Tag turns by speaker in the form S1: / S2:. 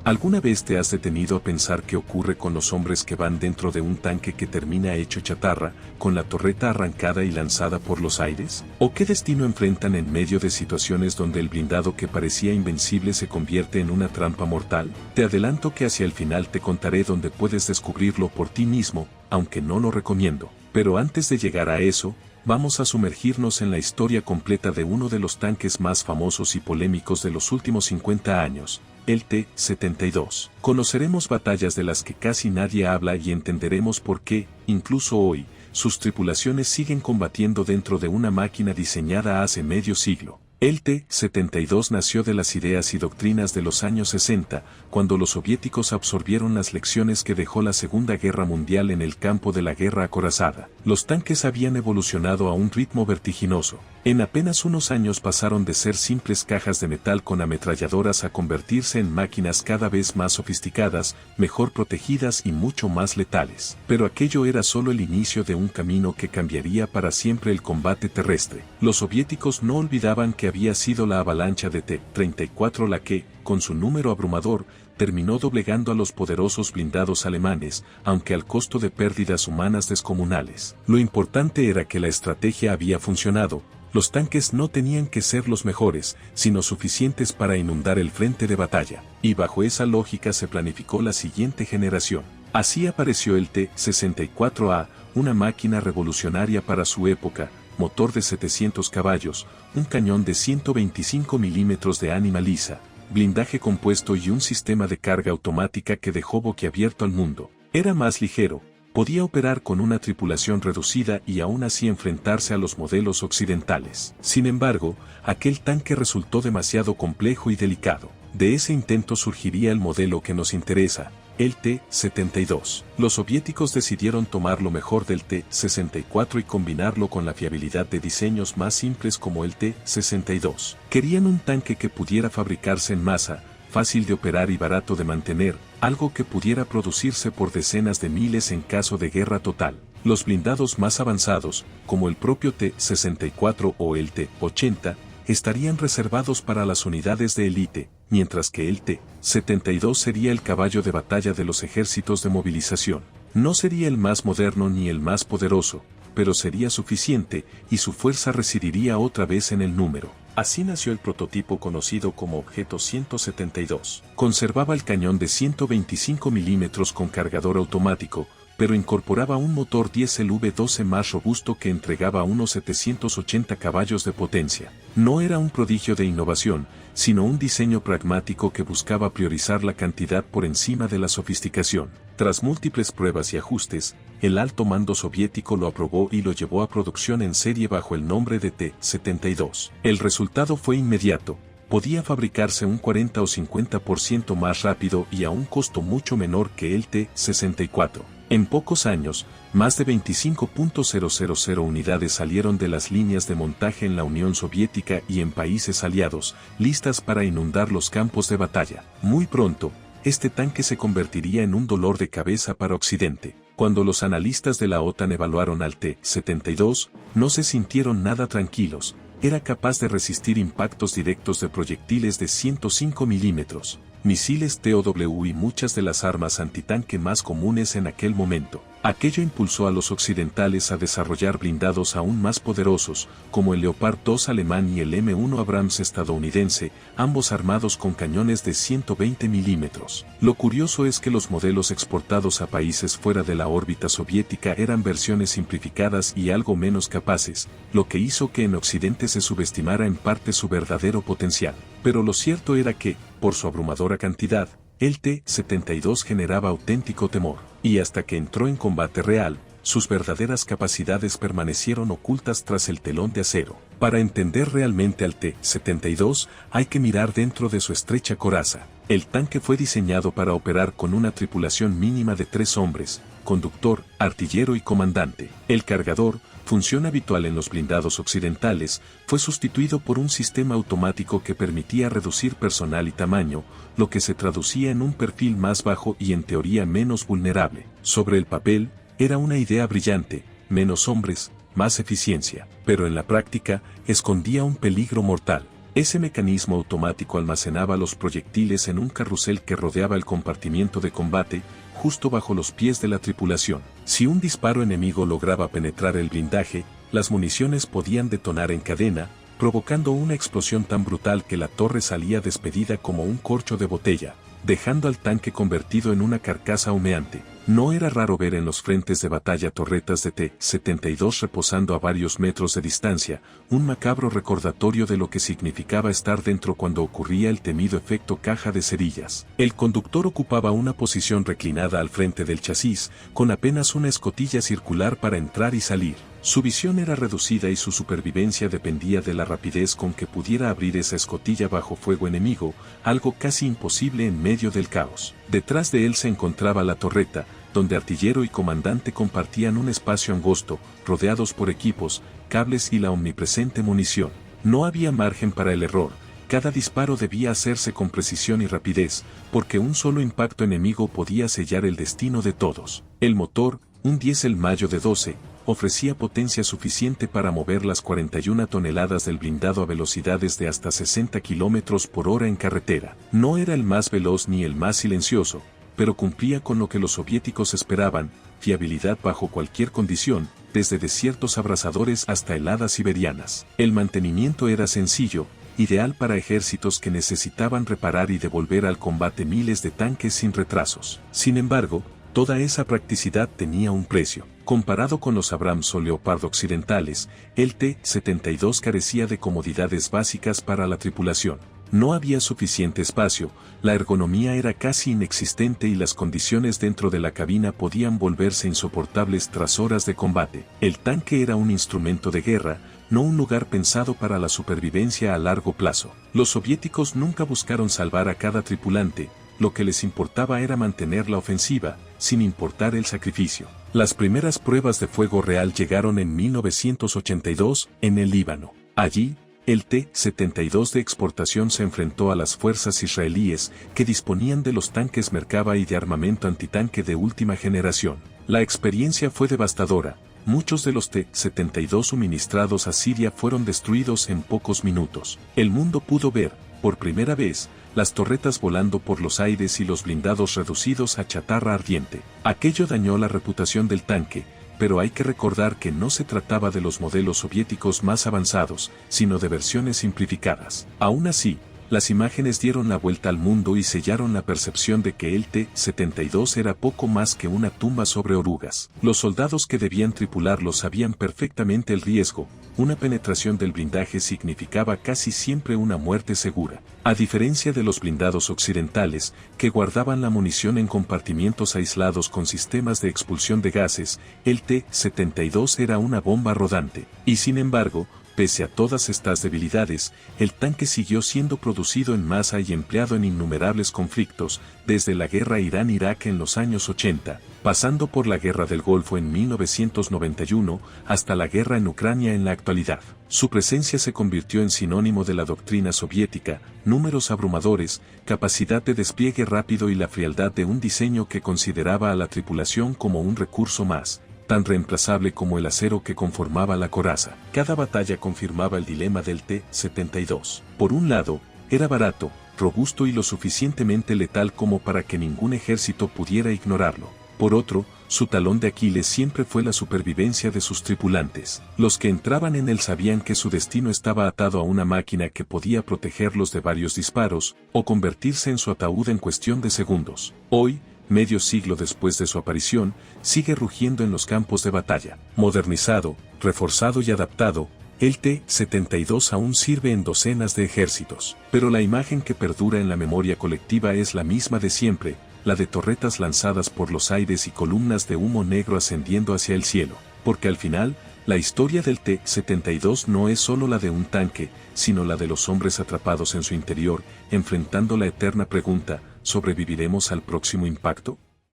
S1: ¿Alguna vez te has detenido a pensar qué ocurre con los hombres que van dentro de un tanque que termina hecho chatarra, con la torreta arrancada y lanzada por los aires? ¿O qué destino enfrentan en medio de situaciones donde el blindado que parecía invencible se convierte en una trampa mortal? Te adelanto que hacia el final te contaré dónde puedes descubrirlo por ti mismo, aunque no lo recomiendo. Pero antes de llegar a eso, vamos a sumergirnos en la historia completa de uno de los tanques más famosos y polémicos de los últimos 50 años, el T-72. Conoceremos batallas de las que casi nadie habla y entenderemos por qué, incluso hoy, sus tripulaciones siguen combatiendo dentro de una máquina diseñada hace medio siglo. El T-72 nació de las ideas y doctrinas de los años 60, cuando los soviéticos absorbieron las lecciones que dejó la Segunda Guerra Mundial en el campo de la guerra acorazada. Los tanques habían evolucionado a un ritmo vertiginoso. En apenas unos años pasaron de ser simples cajas de metal con ametralladoras a convertirse en máquinas cada vez más sofisticadas, mejor protegidas y mucho más letales. Pero aquello era solo el inicio de un camino que cambiaría para siempre el combate terrestre. Los soviéticos no olvidaban que había sido la avalancha de T-34 la que, con su número abrumador, terminó doblegando a los poderosos blindados alemanes, aunque al costo de pérdidas humanas descomunales. Lo importante era que la estrategia había funcionado. Los tanques no tenían que ser los mejores, sino suficientes para inundar el frente de batalla, y bajo esa lógica se planificó la siguiente generación. Así apareció el T-64A, una máquina revolucionaria para su época, motor de 700 caballos, un cañón de 125 milímetros de ánima lisa, blindaje compuesto y un sistema de carga automática que dejó boquiabierto al mundo. Era más ligero, podía operar con una tripulación reducida y aún así enfrentarse a los modelos occidentales. Sin embargo, aquel tanque resultó demasiado complejo y delicado. De ese intento surgiría el modelo que nos interesa, el T-72. Los soviéticos decidieron tomar lo mejor del T-64 y combinarlo con la fiabilidad de diseños más simples como el T-62. Querían un tanque que pudiera fabricarse en masa, fácil de operar y barato de mantener, algo que pudiera producirse por decenas de miles en caso de guerra total. Los blindados más avanzados, como el propio T-64 o el T-80, estarían reservados para las unidades de élite, mientras que el T-72 sería el caballo de batalla de los ejércitos de movilización. No sería el más moderno ni el más poderoso, pero sería suficiente, y su fuerza residiría otra vez en el número. Así nació el prototipo conocido como Objeto 172. Conservaba el cañón de 125 milímetros con cargador automático, pero incorporaba un motor diésel V12 más robusto que entregaba unos 780 caballos de potencia. No era un prodigio de innovación, sino un diseño pragmático que buscaba priorizar la cantidad por encima de la sofisticación. Tras múltiples pruebas y ajustes, el alto mando soviético lo aprobó y lo llevó a producción en serie bajo el nombre de T-72. El resultado fue inmediato. Podía fabricarse un 40 o 50% más rápido y a un costo mucho menor que el T-64. En pocos años, más de 25.000 unidades salieron de las líneas de montaje en la Unión Soviética y en países aliados, listas para inundar los campos de batalla. Muy pronto, este tanque se convertiría en un dolor de cabeza para Occidente. Cuando los analistas de la OTAN evaluaron al T-72, no se sintieron nada tranquilos. Era capaz de resistir impactos directos de proyectiles de 105 milímetros, misiles TOW y muchas de las armas antitanque más comunes en aquel momento. Aquello impulsó a los occidentales a desarrollar blindados aún más poderosos, como el Leopard 2 alemán y el M1 Abrams estadounidense, ambos armados con cañones de 120 milímetros. Lo curioso es que los modelos exportados a países fuera de la órbita soviética eran versiones simplificadas y algo menos capaces, lo que hizo que en Occidente se subestimara en parte su verdadero potencial. Pero lo cierto era que, por su abrumadora cantidad, el T-72 generaba auténtico temor, y hasta que entró en combate real, sus verdaderas capacidades permanecieron ocultas tras el telón de acero. Para entender realmente al T-72, hay que mirar dentro de su estrecha coraza. El tanque fue diseñado para operar con una tripulación mínima de 3 hombres, conductor, artillero y comandante. El cargador, función habitual en los blindados occidentales, fue sustituido por un sistema automático que permitía reducir personal y tamaño, lo que se traducía en un perfil más bajo y en teoría menos vulnerable. Sobre el papel, era una idea brillante: menos hombres, más eficiencia, pero en la práctica, escondía un peligro mortal. Ese mecanismo automático almacenaba los proyectiles en un carrusel que rodeaba el compartimiento de combate, justo bajo los pies de la tripulación. Si un disparo enemigo lograba penetrar el blindaje, las municiones podían detonar en cadena, provocando una explosión tan brutal que la torre salía despedida como un corcho de botella, dejando al tanque convertido en una carcasa humeante. No era raro ver en los frentes de batalla torretas de T-72 reposando a varios metros de distancia, un macabro recordatorio de lo que significaba estar dentro cuando ocurría el temido efecto caja de cerillas. El conductor ocupaba una posición reclinada al frente del chasis, con apenas una escotilla circular para entrar y salir. Su visión era reducida y su supervivencia dependía de la rapidez con que pudiera abrir esa escotilla bajo fuego enemigo, algo casi imposible en medio del caos. Detrás de él se encontraba la torreta, donde artillero y comandante compartían un espacio angosto, rodeados por equipos, cables y la omnipresente munición. No había margen para el error. Cada disparo debía hacerse con precisión y rapidez, porque un solo impacto enemigo podía sellar el destino de todos. El motor, un diésel Mayo de 12, ofrecía potencia suficiente para mover las 41 toneladas del blindado a velocidades de hasta 60 km por hora en carretera. No era el más veloz ni el más silencioso, pero cumplía con lo que los soviéticos esperaban: fiabilidad bajo cualquier condición, desde desiertos abrasadores hasta heladas siberianas. El mantenimiento era sencillo, ideal para ejércitos que necesitaban reparar y devolver al combate miles de tanques sin retrasos. Sin embargo, toda esa practicidad tenía un precio. Comparado con los Abrams o Leopard occidentales, el T-72 carecía de comodidades básicas para la tripulación. No había suficiente espacio, la ergonomía era casi inexistente y las condiciones dentro de la cabina podían volverse insoportables tras horas de combate. El tanque era un instrumento de guerra, no un lugar pensado para la supervivencia a largo plazo. Los soviéticos nunca buscaron salvar a cada tripulante, lo que les importaba era mantener la ofensiva, sin importar el sacrificio. Las primeras pruebas de fuego real llegaron en 1982, en el Líbano. Allí, el T-72 de exportación se enfrentó a las fuerzas israelíes, que disponían de los tanques Merkava y de armamento antitanque de última generación. La experiencia fue devastadora. Muchos de los T-72 suministrados a Siria fueron destruidos en pocos minutos. El mundo pudo ver, por primera vez, las torretas volando por los aires y los blindados reducidos a chatarra ardiente. Aquello dañó la reputación del tanque, pero hay que recordar que no se trataba de los modelos soviéticos más avanzados, sino de versiones simplificadas. Aún así, las imágenes dieron la vuelta al mundo y sellaron la percepción de que el T-72 era poco más que una tumba sobre orugas. Los soldados que debían tripularlo sabían perfectamente el riesgo. Una penetración del blindaje significaba casi siempre una muerte segura. A diferencia de los blindados occidentales, que guardaban la munición en compartimientos aislados con sistemas de expulsión de gases, el T-72 era una bomba rodante. Y sin embargo, pese a todas estas debilidades, el tanque siguió siendo producido en masa y empleado en innumerables conflictos, desde la guerra Irán-Irak en los años 80, pasando por la guerra del Golfo en 1991, hasta la guerra en Ucrania en la actualidad. Su presencia se convirtió en sinónimo de la doctrina soviética: números abrumadores, capacidad de despliegue rápido y la frialdad de un diseño que consideraba a la tripulación como un recurso más, tan reemplazable como el acero que conformaba la coraza. Cada batalla confirmaba el dilema del T-72. Por un lado, era barato, robusto y lo suficientemente letal como para que ningún ejército pudiera ignorarlo. Por otro, su talón de Aquiles siempre fue la supervivencia de sus tripulantes. Los que entraban en él sabían que su destino estaba atado a una máquina que podía protegerlos de varios disparos, o convertirse en su ataúd en cuestión de segundos. Hoy, medio siglo después de su aparición, sigue rugiendo en los campos de batalla. Modernizado, reforzado y adaptado, el T-72 aún sirve en docenas de ejércitos. Pero la imagen que perdura en la memoria colectiva es la misma de siempre, la de torretas lanzadas por los aires y columnas de humo negro ascendiendo hacia el cielo. Porque al final, la historia del T-72 no es solo la de un tanque, sino la de los hombres atrapados en su interior, enfrentando la eterna pregunta: ¿sobreviviremos al próximo impacto?